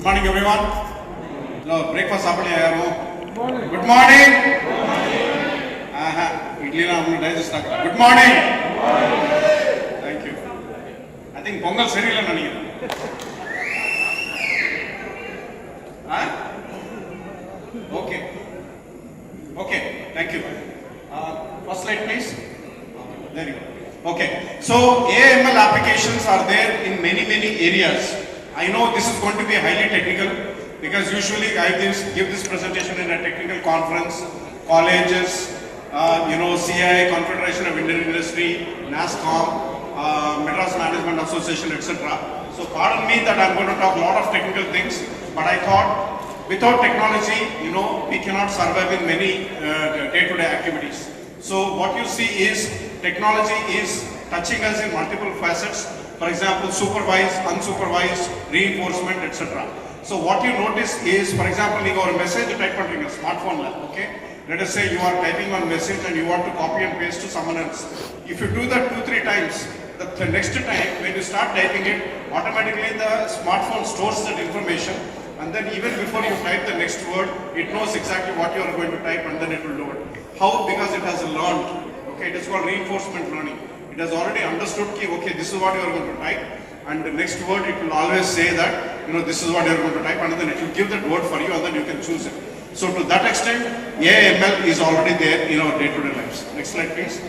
morning, everyone. Hello, breakfast happening. Good morning. Idli na humne digest agala. Good morning. Thank you. I think pongal seriyilla nanigira. Okay. Okay. Thank you. First slide, please. There you go. Okay. So AML applications are there in many areas. I know this is going to be highly technical because usually I give this presentation in a technical conference, colleges, CI, Confederation of Indian Industry, NASCOM, Madras Management Association, etc. So pardon me that I'm going to talk a lot of technical things, but I thought without technology, we cannot survive in many day-to-day activities. So what you see is technology is touching us in multiple facets. For example, supervised, unsupervised, reinforcement, etc. So what you notice is, for example, you got a message type on your smartphone, okay? Let us say you are typing one message and you want to copy and paste to someone else. If you do that 2-3 times, the next time when you start typing it, automatically the smartphone stores that information, and then even before you type the next word, it knows exactly what you are going to type and then it will do it. How? Because it has learned. Okay, it is called reinforcement learning. It has already understood, okay, this is what you are going to type, and the next word it will always say that, this is what you are going to type, and then it will give that word for you, and then you can choose it. So to that extent, AML is already there in our day-to-day lives. Next slide, please.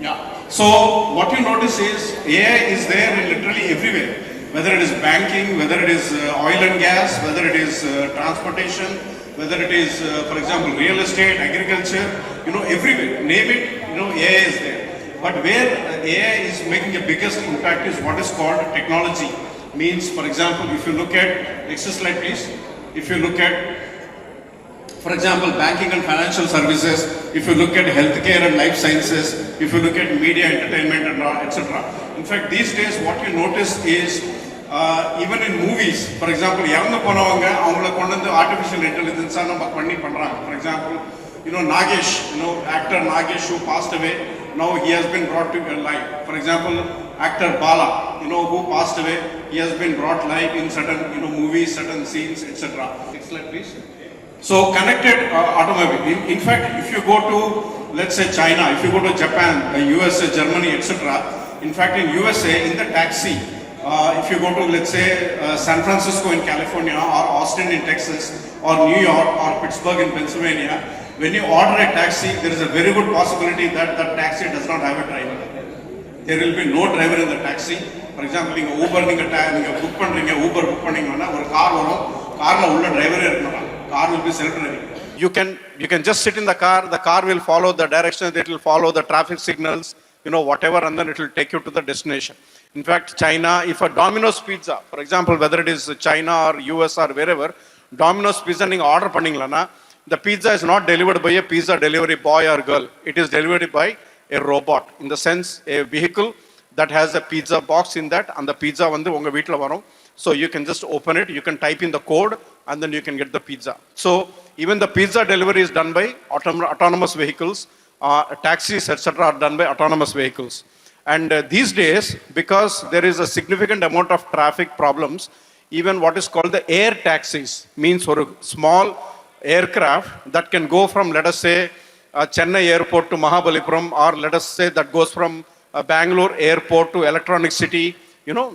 Yeah. So what you notice is AI is there in literally everywhere. Whether it is banking, whether it is oil and gas, whether it is transportation, whether it is, for example, real estate, agriculture, everywhere, name it, AI is there. But where AI is making the biggest impact is what is called technology. Means, for example, if you look at, next slide please, if you look at, for example, banking and financial services, if you look at healthcare and life sciences, if you look at media, entertainment and all, etc. In fact, these days what you notice is, even in movies, for example, artificial intelligence for example, Nagesh, actor Nagesh who passed away, now he has been brought to life. For example, actor Bala, who passed away, he has been brought live in certain, movies, certain scenes, etc. Next slide, please. So connected automobile. In fact, if you go to, let's say China, if you go to Japan, USA, Germany, etc. In fact, in USA, in the taxi, if you go to, let's say, San Francisco in California, or Austin in Texas, or New York, or Pittsburgh in Pennsylvania, when you order a taxi, there is a very good possibility that the taxi does not have a driver. There will be no driver in the taxi. For example, Uber book car will be self-driving. You can just sit in the car will follow the directions, it will follow the traffic signals, whatever, and then it will take you to the destination. In fact, China, if a Domino's pizza, for example, whether it is China or US or wherever, Domino's pizza you order panningala, the pizza is not delivered by a pizza delivery boy or girl. It is delivered by a robot. In the sense, a vehicle that has a pizza box in that, and the pizza vandu unga veetla varum. So you can just open it, you can type in the code, and then you can get the pizza. So even the pizza delivery is done by autonomous vehicles. Taxis, etc. are done by autonomous vehicles. And these days, because there is a significant amount of traffic problems, even what is called the air taxis, means for a small aircraft that can go from, let us say, Chennai airport to Mahabalipuram, or let us say that goes from Bangalore airport to Electronic City,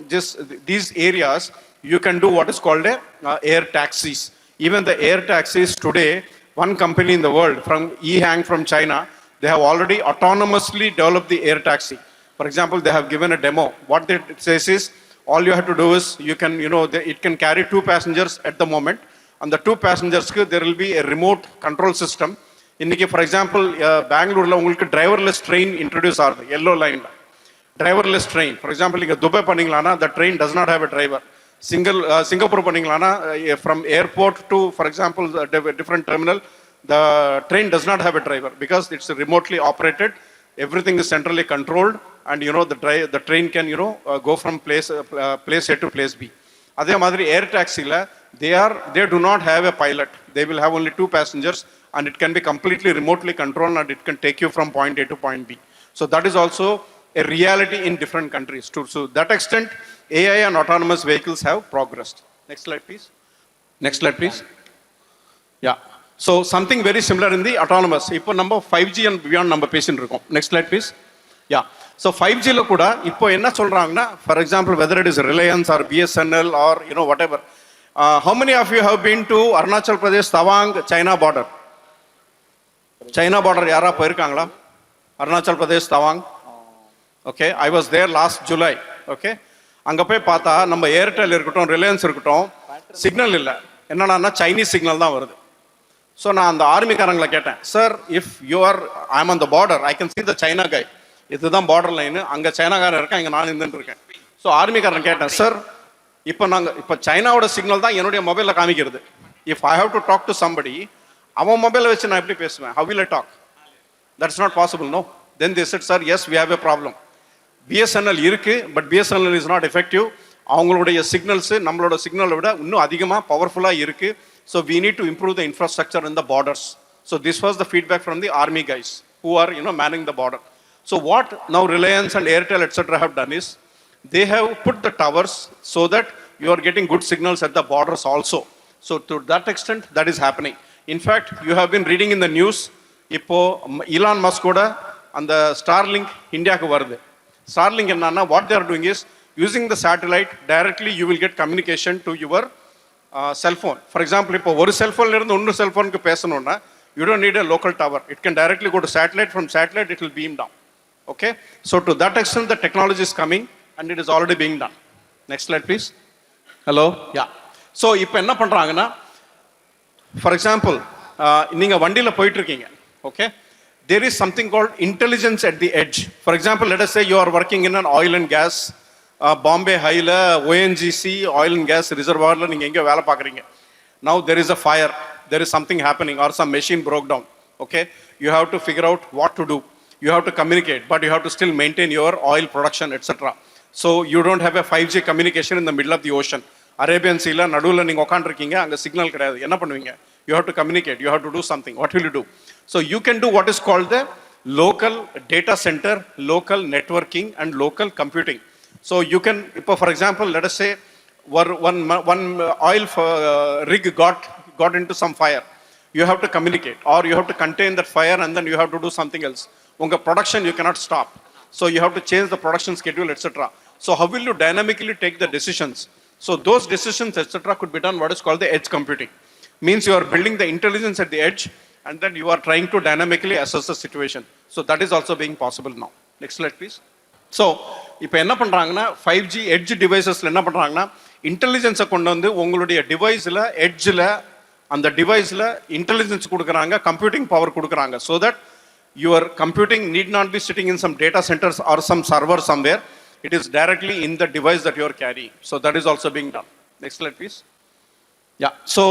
just these areas, you can do what is called air taxis. Even the air taxis today, one company in the world, from Ehang from China, they have already autonomously developed the air taxi. For example, they have given a demo. What it says is, all you have to do is, you can, it can carry 2 passengers at the moment, and the 2 passengers, there will be a remote control system. For example, Bangalore, driverless train introduced yellow line. Driverless train. For example, Dubai, the train does not have a driver. Singapore, from airport to, for example, a different terminal, the train does not have a driver because it's remotely operated. Everything is centrally controlled, and the train can go from place A to place B. Adhe madri air taxi they do not have a pilot. They will have only 2 passengers, and it can be completely remotely controlled, and it can take you from point A to point B. So that is also a reality in different countries. To that extent, AI and autonomous vehicles have progressed. Next slide, please. Next slide, please. Yeah. So something very similar in the autonomous. இப்போ நம்ம 5G and beyond நம்ம பேசிட்டு இருக்கோம். Next slide, please. Yeah. So 5G ல கூட இப்போ என்ன சொல்றாங்கன்னா, for example, whether it is Reliance or BSNL or whatever. How many of you have been to Arunachal Pradesh, Tawang, China border? China border யாரா போயிருக்காங்களா? Arunachal Pradesh, Tawang. Okay, I was there last July. Okay, அங்க போய் பார்த்தா நம்ம Airtel இருக்கட்டும், Reliance இருக்கட்டும், signal இல்லை. என்னன்னா Chinese signal தான் வருது. ஸோ நான் அந்த ஆர்மிக்காரங்களை கேட்டேன், sir if you are I am on the border, I can see the China guy, இதுதான் பார்டர் லைனு, அங்கே சைனாக்காரன் இருக்கேன், இங்கே நான் இருந்துட்டு இருக்கேன். ஸோ ஆர்மிக்காரன் கேட்டேன், சார் இப்போ சைனாவோட சிக்னல் தான் என்னுடைய மொபைலில் காமிக்கிறது. If I have to talk to somebody, அவன் மொபைலை வச்சு நான் எப்படி பேசுவேன்? How will I talk? That's not possible. No. Then they said, sir yes we have a problem. BSNL இருக்கு, but BSNL is not effective. அவங்களுடைய சிக்னல்ஸ் நம்மளோட சிக்னலை விட இன்னும் அதிகமாக பவர்ஃபுல்லாக இருக்கு. So we need to improve the infrastructure in the borders. So this was the feedback from the army guys who are manning the border. So what now Reliance and Airtel etcetera how done is they have put the towers so that you are getting good signals at the borders also. So to that extent, that is happening. In fact, you have been reading in the news, இப்போ Elon Musk கூட அந்த Starlink இந்தியாவுக்கு வருது. Starlink என்னன்னா, what they are doing is using the satellite directly you will get communication to your cell phone. For example, இப்போ ஒரு செல்போன்ல இருந்து இன்னொரு செல்போனுக்கு பேசணும்னா you don't need a local tower. It can directly go to satellite. From satellite it will beam down. Okay, so to that extent the technology is coming and it is already being done. Next slide, please. Hello. Yeah. So இப்போ என்ன பண்றாங்கன்னா, for example, நீங்க வண்டியில போயிட்டு இருக்கீங்க. Okay, there is something called intelligence at the edge. For example, let us say you are working in an oil and gas, Bombay High la ONGC oil and gas reservoir la நீங்க எங்க வேலை பார்க்கறீங்க. Now there is a fire, there is something happening or some machine broke down. Okay, you have to figure out what to do. You have to communicate, but you have to still maintain your oil production, etc. So you don't have a 5G communication in the middle of the ocean. Arabian Sea la nadula நீங்க உட்கார்ந்திருக்கீங்க, அங்க signal கிடையாது. என்ன பண்ணுவீங்க? You have to communicate, you have to do something. What will you do? So you can do what is called the local data center, local networking and local computing. So you can, for example, let us say one oil rig got into some fire. You have to communicate or you have to contain that fire and then you have to do something else. Unga production you cannot stop. So you have to change the production schedule, etc. So how will you dynamically take the decisions? So those decisions, etc. could be done what is called the edge computing. Means you are building the intelligence at the edge and then you are trying to dynamically assess the situation. So that is also being possible now. Next slide, please. So இப்போ என்ன பண்றாங்கன்னா, 5G edge devices-ல என்ன பண்றாங்கன்னா, இன்டெலிஜென்ஸை கொண்டு வந்து உங்களுடைய டிவைஸில் எட்ஜில் அந்த டிவைஸில் இன்டெலிஜென்ஸ் கொடுக்குறாங்க, கம்ப்யூட்டிங் பவர் கொடுக்குறாங்க. So that your computing need not be sitting in some data centers or some server somewhere. It is directly in the device that you are carrying. So that is also being done. Next slide, please. Yeah. So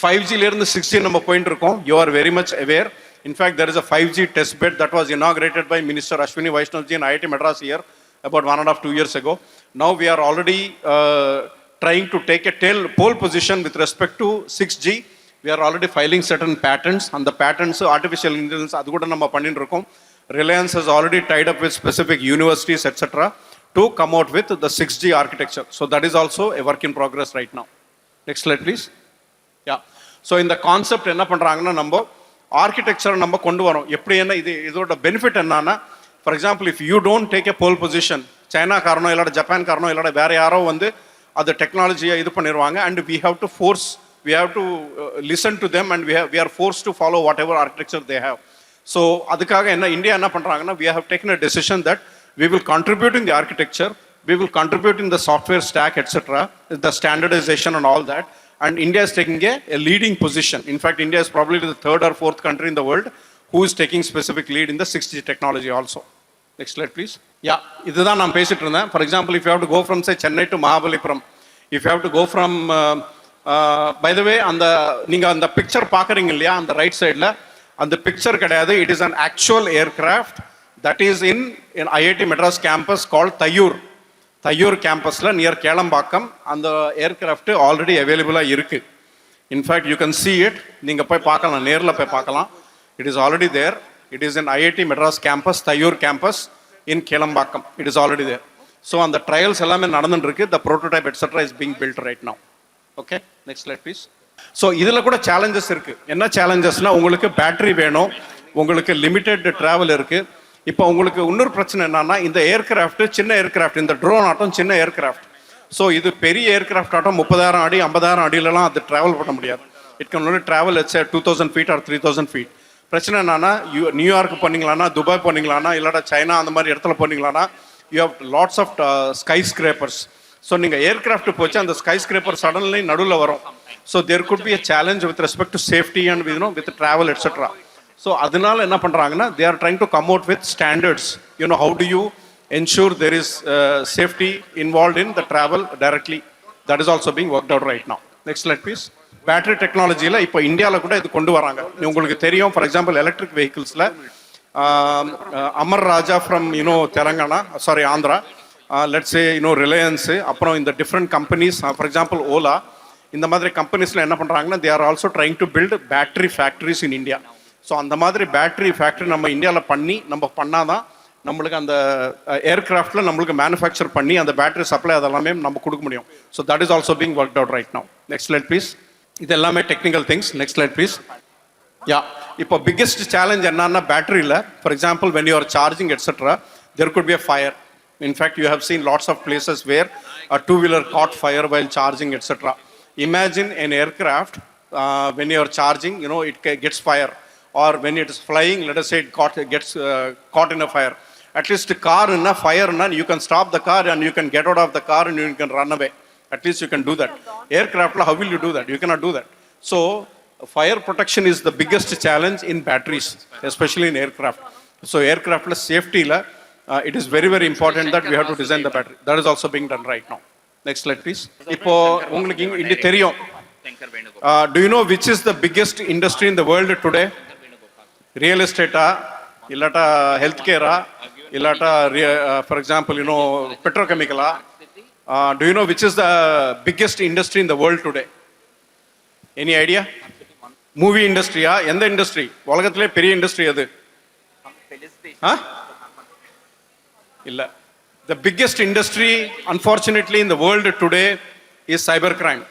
5G la irundhu 6G நம்ம போயிட்டு இருக்கோம். You are very much aware. In fact, there is a 5G test bed that was inaugurated by Minister Ashwini Vaishnav ji in IIT Madras here about 1.5-2 years ago. Now we are already trying to take a pole position with respect to 6G. We are already filing certain patents, and the patents artificial intelligence adu kuda nama panninu irukom. Reliance has already tied up with specific universities, etc. to come out with the 6G architecture. So that is also a work in progress right now. Next slide, please. Yeah. So in the concept enna பண்றாங்கன்னா, நம்ம ஆர்கிடெக்சரை நம்ம கொண்டு வரோம். எப்படி என்ன இதோட benefit என்னன்னா, for example if you don't take a pole position, China காரணம் இல்லாட ஜப்பான் காரணம் இல்லாட வேற யாரோ வந்து அந்த டெக்னாலஜியை இது பண்ணிடுவாங்க. And we have to listen to them and we are forced to follow whatever architecture they have. So அதுக்காக என்ன இந்தியா என்ன பண்றாங்கன்னா, we have taken a decision that we will contribute in the architecture, we will contribute in the software stack, etc., the standardization and all that. And India is taking a leading position. In fact, India is probably the 3rd or 4th country in the world who is taking specific lead in the 6G technology also. Next slide, please. Yeah, இதுதான் நான் பேசிட்டு இருந்தேன். For example, if you have to go from say Chennai to Mahabalipuram, if you have to go from by the way, அந்த நீங்க அந்த picture பார்க்கறீங்க இல்லையா, அந்த ரைட் சைடுல அந்த பிக்சர் கிடையாது. It is an actual aircraft that is in IIT Madras campus called Thaiyur கேம்பஸ்ல நியர் கேளம்பாக்கம். அந்த ஏர்கிராஃப்ட் ஆல்ரெடி அவைலபிளாக இருக்கு. In fact you can see it. நீங்க போய் பார்க்கலாம், நேரில் போய் பார்க்கலாம். It is already there. It is in IIT Madras campus, Thaiyur campus. in Kelambakam. It is already there. So on the trials எல்லாமே நடந்துட்டு இருக்கு. The prototype etc. is being built right now. Okay, next slide please. So இதில் கூட challenges இருக்கு. என்ன challengesனா உங்களுக்கு battery வேணும், உங்களுக்கு லிமிடெட் டிராவல் இருக்கு. இப்போ உங்களுக்கு இன்னொரு பிரச்சனை என்னன்னா இந்த ஏர்கிராஃப்ட் சின்ன ஏர்கிராஃப்ட், இந்த ட்ரோன் ஆட்டம் சின்ன ஏர்கிராஃப்ட். ஸோ இது பெரிய ஏர்கிராஃப்ட் ஆட்டம் 30,000 அடி 50,000 அடியிலலாம் அது ட்ராவல் பண்ண முடியாது. It can only travel it's 2,000 feet or 3,000 feet. பிரச்சனை என்னன்னா நியூயார்க் போனீங்களானா, துபாய் போனீங்களானா, இல்லாட்டா சைனா அந்த மாதிரி இடத்துல போனீங்களானா, you have lots of skyscrapers. So நீங்கள் ஏர்கிராஃப்ட் போச்சு அந்த ஸ்கை ஸ்கிரேப்பர் சடன்லி நடுவில் வரும். So there could be a challenge with respect to safety and with travel etc. So அதனால என்ன பண்ணுறாங்கன்னா they are trying to come out with standards. How do you ensure there is safety involved in the travel directly? That is also being worked out right now. Next slide please. Battery டெக்னாலஜியில் இப்போ இந்தியாவில் கூட இது கொண்டு வராங்க. உங்களுக்கு தெரியும், for example electric வெஹிக்கிள்ஸில் Amar Raja from Telangana, sorry Andhra, let's say Reliance, அப்புறம் இந்த different companies, for example Ola, இந்த மாதிரி கம்பெனிஸில் என்ன பண்ணுறாங்கன்னா they are also trying to build battery factories in India. So அந்த மாதிரி பேட்டரி ஃபேக்ட்ரி நம்ம இந்தியாவில் நம்ம பண்ணாதான் நம்மளுக்கு அந்த ஏர்கிராஃப்டில் நம்மளுக்கு மேனுஃபேக்சர் பண்ணி அந்த பேட்டரி சப்ளை அதெல்லாமே நம்ம கொடுக்க முடியும். So that is also being worked out right now. Next slide please. இது எல்லாமே technical things. Next slide please. Ya, இப்போ பிக்கெஸ்ட் சேலஞ்ச் என்னன்னா பேட்டரியில், for example when you are charging etcetera there could be a fire. In fact, you have seen lots of places where a two-wheeler caught fire while charging etc. Imagine an aircraft when you are charging, it gets fire. Or when it is flying, let us say it gets caught in a fire. At least a car in a fire, you can stop the car and you can get out of the car and you can run away. At least you can do that. Aircraft, how will you do that? You cannot do that. So fire protection is the biggest challenge in batteries, especially in aircraft. So aircraft safety, it is very, very important that we have to design the battery. That is also being done right now. Next slide please. Ipo ungalku indi theriyum. Do you know which is the biggest industry in the world today? Real estate, illata healthcare, illata for example petrochemical. Do you know which is the biggest industry in the world today? Any idea? Movie industry, endha industry ulagathile periya industry adu? Illa. The biggest industry unfortunately in the world today is cybercrime.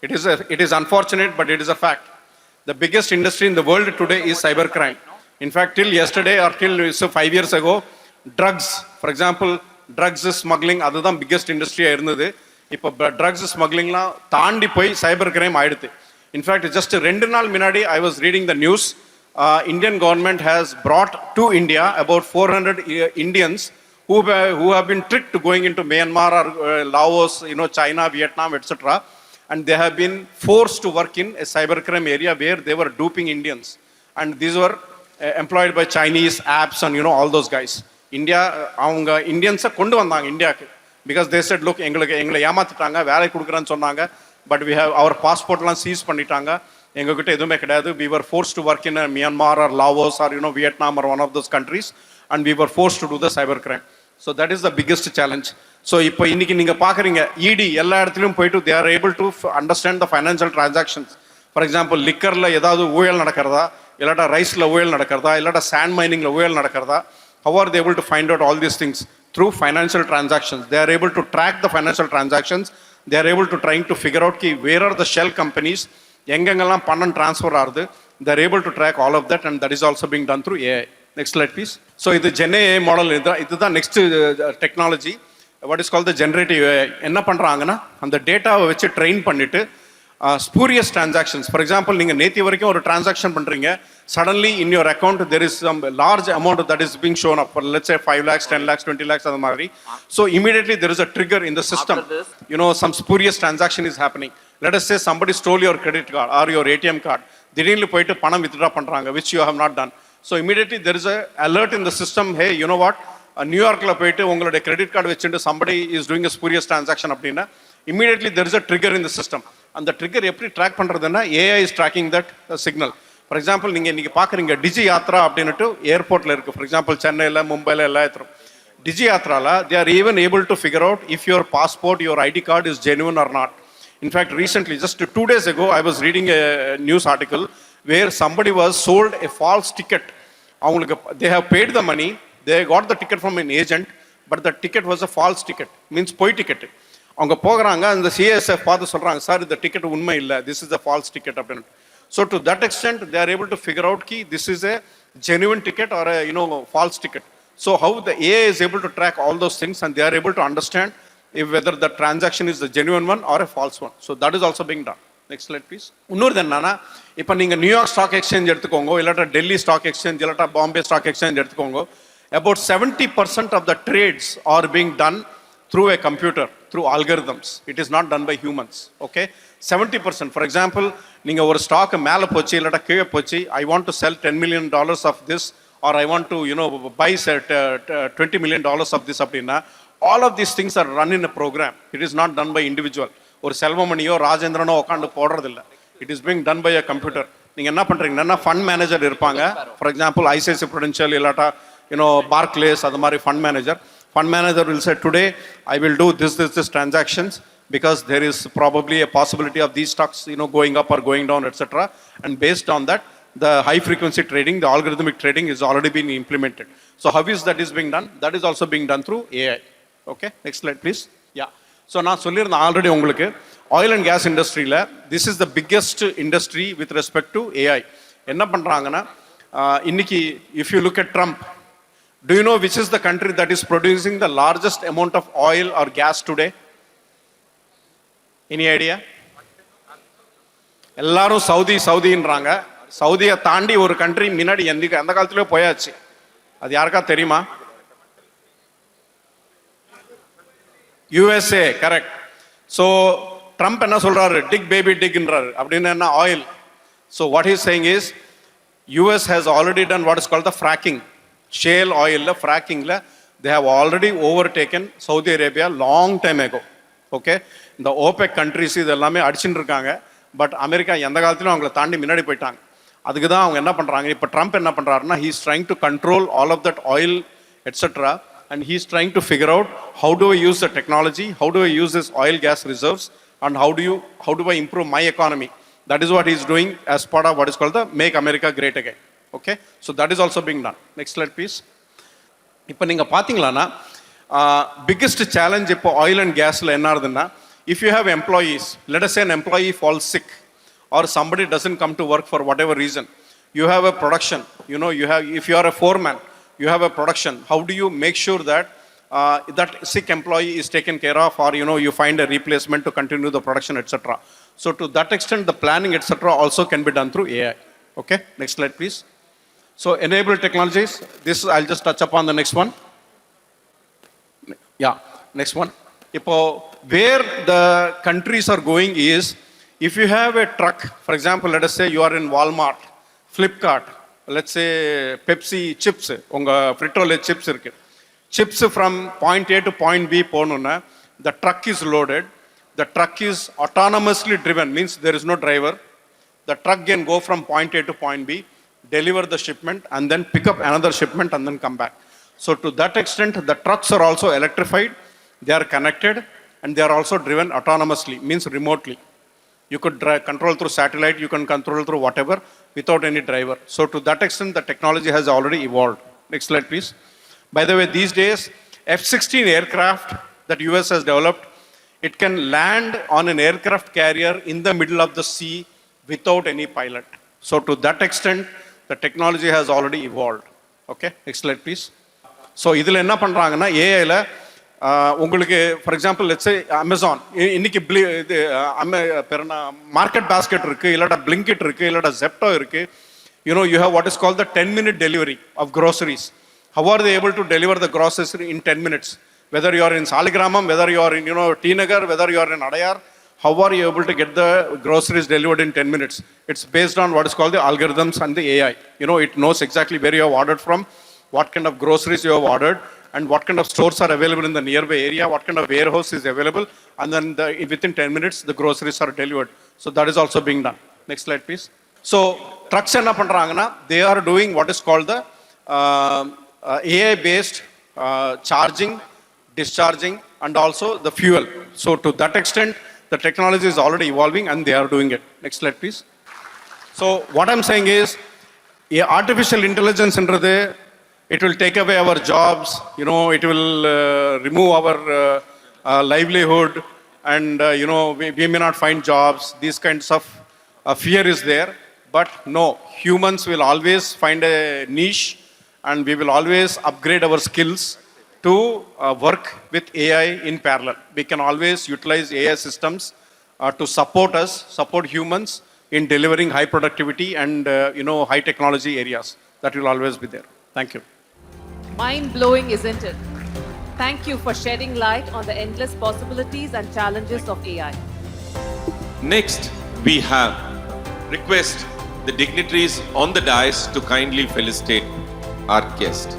It is unfortunate, but it is a fact. The biggest industry in the world today is cybercrime. In fact, till yesterday or till 5 years ago, drugs, for example, drugs smuggling, that's the biggest industry. Now, drugs smuggling தாண்டி போய் cybercrime ஆயிடுது. In fact, just 2 நாள் முன்னாடி I was reading the news. Indian government has brought to India about 400 Indians who have been tricked going into Myanmar or Laos, China, Vietnam, etc. And they have been forced to work in a cybercrime area where they were duping Indians. And these were employed by Chinese apps and all those guys. Avanga Indians kondu vandanga India because they said, look, engala ஏமாத்திட்டாங்க, வேலை கொடுக்குறேன்னு சொன்னாங்க, but we have our passport எல்லாம் cheese பண்ணிட்டாங்க, எங்ககிட்ட எதுவுமே கிடையாது. We were forced to work in Myanmar or Laos or Vietnam or one of those countries, and we were forced to do the cybercrime. So that is the biggest challenge. So இப்போ இன்னைக்கு நீங்க பாக்குறீங்க இடி எல்லா இடத்துலயும் போயிட்டு they are able to understand the financial transactions. For example, liquorல ஏதாவது ஊழல் நடக்கிறதா, இல்லாட்டா ரைஸ்ல ஊழல் நடக்கிறதா, இல்லாட்டா sand miningல ஊழல் நடக்கிறதா, how are they able to find out all these things? Through financial transactions. They are able to track the financial transactions. They are able to trying to figure out where are the shell companies, எங்கெங்கெல்லாம் பணம் transfer ஆகுது. They are able to track all of that, and that is also being done through AI. Next slide please. So இது Gen AI model, இதுதான் next technology. What is called the generative AI. என்ன பண்றாங்கன்னா அந்த டேட்டாவை வச்சு train பண்ணிட்டு spurious transactions. For example, நீங்க நேத்தி வரைக்கும் ஒரு transaction பண்றீங்க, suddenly in your account there is some large amount that is being shown up, for let's say 5 lakhs, 10 lakhs, 20 lakhs அந்த மாதிரி. So immediately there is a trigger in the system. Some spurious transaction is happening. Let us say somebody stole your credit card or your ATM card. திடீர்னு போயிட்டு பணம் withdraw பண்றாங்க, which you have not done. So immediately there is a alert in the system, hey, you know what, நியூயார்க்ல போயிட்டு உங்களுடைய credit card வச்சுட்டு somebody is doing a spurious transaction அப்படின்னா immediately there is a trigger in the system. அந்த trigger எப்படி track பண்றதுன்னா AI is tracking that signal. For example, நீங்க இன்னைக்கு பாக்குறீங்க டிஜி யாத்ரா அப்படின்னுட்டு ஏர்போர்ட்ல இருக்கு. For example, சென்னையில, மும்பைல எல்லா இடத்துலயும் டிஜி யாத்ரால they are even able to figure out if your passport, your ID card is genuine or not. In fact, recently, just 2 days ago, I was reading a news article where somebody was sold a false ticket. They have paid the money, They got the ticket from an agent, but the ticket was a false ticket, means poi ticket. அவங்க போகிறாங்க, அந்த CSF பார்த்து சொல்கிறாங்க, sir இந்த ticket உண்மை இல்லை, this is a false ticket அப்படின்னு. So to that extent, they are able to figure out ki this is a genuine ticket or a false ticket. So how the AI is able to track all those things, and they are able to understand if whether the transaction is the genuine one or a false one. So that is also being done. Next slide please. இன்னொரு என்னன்னா, இப்போ நீங்கள் New York stock exchange எடுத்துக்கோங்க, இல்லாட்டா Delhi stock exchange, இல்லாட்டா Bombay stock exchange எடுத்துக்கோங்க, about 70% of the trades are being done through a computer, through algorithms. It is not done by humans. Okay, 70%. For example, நீங்கள் ஒரு ஸ்டாக் மேலே போச்சு இல்லாட்டா கீழே போச்சு, I want to sell $10 million of this, or I want to buy $20 million of this அப்படின்னா, all of these things are run in a program. It is not done by individual. ஒரு செல்வமணியோ ராஜேந்திரனோ உட்காந்து போடுறதில்ல. It is being done by a computer. நீங்கள் என்ன பண்ணுறீங்கன்னா, fund manager இருப்பாங்க. For example ICICI Prudential இல்லாட்டா Barclays, அது மாதிரி fund manager. Fund manager will say, today I will do this transactions because there is probably a possibility of these stocks going up or going down, etc. And based on that, the high frequency trading, the algorithmic trading is already been implemented. So how is that is being done? That is also being done through AI. Okay, next slide please. Yeah. So நான் சொல்லியிருந்தேன் already உங்களுக்கு, oil and gas industry la, this is the biggest industry with respect to AI. என்ன பண்றாங்கன்னா, இன்னைக்கு if you look at Trump, do you know which is the country that is producing the largest amount of oil or gas today? Any idea? எல்லாரும் சவுதின்றாங்க. சவுதியை தாண்டி ஒரு country முன்னாடி அந்த காலத்திலே போயாச்சு. அது யாருக்கா தெரியுமா? USA, correct. So Trump என்ன சொல்றாரு? Dig baby digன்றாரு. அப்படின்னு என்ன? Oil. So what he is saying is, US has already done what is called the fracking. Shale oil, fracking, they have already overtaken Saudi Arabia long time ago. Okay, the OPEC countries இதெல்லாமே அடிச்சுட்டு இருக்காங்க. But America எந்த காலத்திலும் அவங்கள தாண்டி முன்னாடி போயிட்டாங்க. அதுக்கு தான் அவங்க என்ன பண்ணுறாங்க, இப்போ ட்ரம்ப் என்ன பண்ணுறாருன்னா, he is trying to control all of that oil, etc. And he is trying to figure out how do I use the technology, how do I use this oil gas reserves, and how do I improve my economy. That is what he is doing as part of what is called the Make America Great Again. Okay, so that is also being done. Next slide please. இப்போ நீங்கள் பார்த்தீங்களான்னா, biggest challenge இப்போ oil and gasல என்ன ஆகுதுன்னா, if you have employees, let us say an employee falls sick or somebody doesn't come to work for whatever reason, you have a production, if you are a foreman, you have a production, how do you make sure that that sick employee is taken care of, or you find a replacement to continue the production, etc. So to that extent, the planning, etc. also can be done through AI. Okay, next slide please. So enable technologies, this I'll just touch upon the next one. Yeah, next one. Ipo where the countries are going is, if you have a truck, for example, let us say you are in Walmart, Flipkart, let's say Pepsi chips, unga Frito-Lay chips irukku. Chips from point A to point B ponuna, the truck is loaded, the truck is autonomously driven, means there is no driver. The truck can go from point A to point B, deliver the shipment, and then pick up another shipment and then come back. So to that extent, the trucks are also electrified, they are connected, and they are also driven autonomously, means remotely. You could control through satellite, you can control through whatever without any driver. So to that extent, the technology has already evolved. Next slide please. By the way, these days, F-16 aircraft that US has developed, it can land on an aircraft carrier in the middle of the sea without any pilot. So to that extent, the technology has already evolved. Okay, next slide please. So இதில் என்ன பண்ணுறாங்கன்னா, ஏஐல உங்களுக்கு for example let's say Amazon இன்னைக்கு இது market basket இருக்குது, இல்லாட்டா Blinkit இருக்குது, இல்லாட்டா ஜெப்டோ இருக்குது. You have what is called the 10-minute delivery of groceries. How are they able to deliver the groceries in 10 minutes? Whether you are in Saligramam, whether you are in T Nagar, whether you are in Adayar, how are you able to get the groceries delivered in 10 minutes? It's based on what is called the algorithms and the AI. It knows exactly where you have ordered from, what kind of groceries you have ordered, and what kind of stores are available in the nearby area, what kind of warehouse is available, and then within 10 minutes, the groceries are delivered. So that is also being done. Next slide, please. So trucks enna pandranga, they are doing what is called the AI-based charging, discharging, and also the fuel. So to that extent, the technology is already evolving and they are doing it. Next slide, please. So what I'm saying is, artificial intelligence, It will take away our jobs, it will remove our livelihood, and we may not find jobs. These kinds of fear is there. But no, humans will always find a niche, and we will always upgrade our skills to work with AI in parallel. We can always utilize AI systems to support humans in delivering high productivity and high technology areas. That will always be there. Thank you. Mind-blowing, isn't it? Thank you for shedding light on the endless possibilities and challenges of AI. Next, we have request the dignitaries on the dais to kindly felicitate our guest.